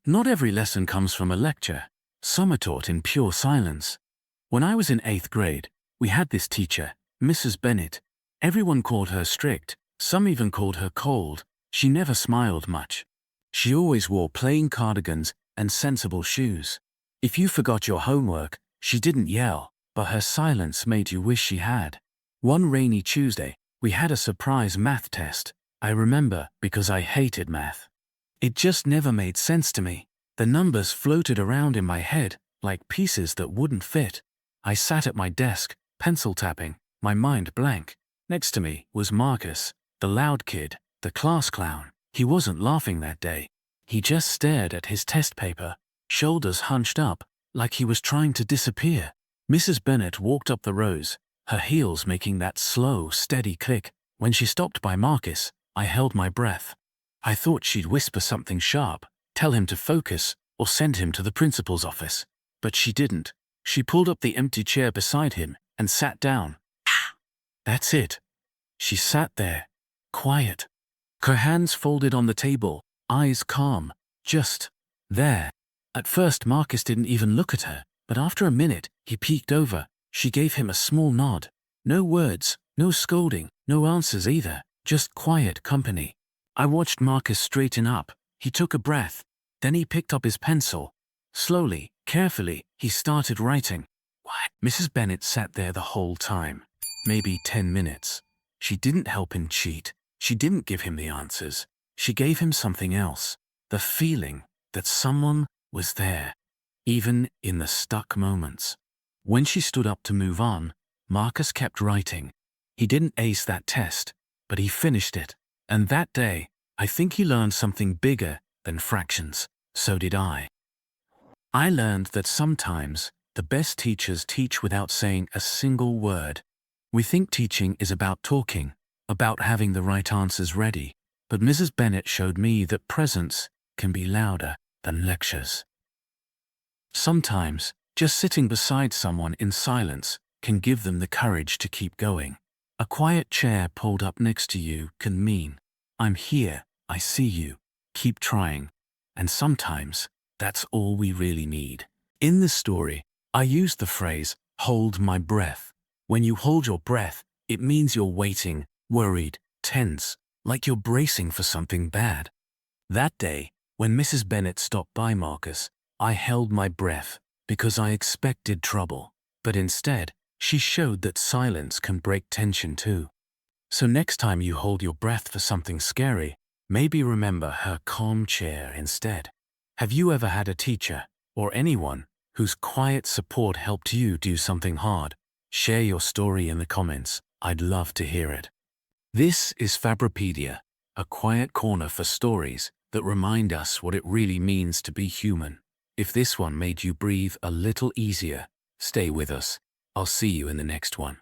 Not every lesson comes from a lecture. Some are taught in pure silence. When I was in 8th grade, we had this teacher, Mrs. Bennett. Everyone called her strict, some even called her cold. She never smiled much. She always wore plain cardigans and sensible shoes. If you forgot your homework, she didn't yell, but her silence made you wish she had. One rainy Tuesday, we had a surprise math test. I remember because I hated math. It just never made sense to me. The numbers floated around in my head like pieces that wouldn't fit. I sat at my desk, pencil tapping, my mind blank. Next to me was Marcus, the loud kid, the class clown. He wasn't laughing that day. He just stared at his test paper, shoulders hunched up, like he was trying to disappear. Mrs. Bennett walked up the rows, her heels making that slow, steady click. When she stopped by Marcus, I held my breath. I thought she'd whisper something sharp, tell him to focus, or send him to the principal's office. But she didn't. She pulled up the empty chair beside him and sat down. That's it. She sat there, quiet. Her hands folded on the table, eyes calm, just there. At first Marcus didn't even look at her, but after a minute he peeked over. She gave him a small nod. No words, no scolding, no answers either, just quiet company. I watched Marcus straighten up. He took a breath. Then he picked up his pencil. Slowly, carefully, he started writing. What? Mrs. Bennett sat there the whole time. Maybe 10 minutes. She didn't help him cheat. She didn't give him the answers. She gave him something else. The feeling that someone was there, even in the stuck moments. When she stood up to move on, Marcus kept writing. He didn't ace that test, but he finished it. And that day, I think he learned something bigger than fractions. So did I. I learned that sometimes the best teachers teach without saying a single word. We think teaching is about talking, about having the right answers ready, but Mrs. Bennett showed me that presence can be louder than lectures. Sometimes, just sitting beside someone in silence can give them the courage to keep going. A quiet chair pulled up next to you can mean, I'm here, I see you, keep trying. And sometimes, that's all we really need. In this story, I used the phrase, hold my breath. When you hold your breath, it means you're waiting, worried, tense, like you're bracing for something bad. That day, when Mrs. Bennett stopped by Marcus, I held my breath because I expected trouble. But instead, she showed that silence can break tension too. So next time you hold your breath for something scary, maybe remember her calm chair instead. Have you ever had a teacher, or anyone, whose quiet support helped you do something hard? Share your story in the comments. I'd love to hear it. This is Fabelopedia, a quiet corner for stories that remind us what it really means to be human. If this one made you breathe a little easier, stay with us. I'll see you in the next one.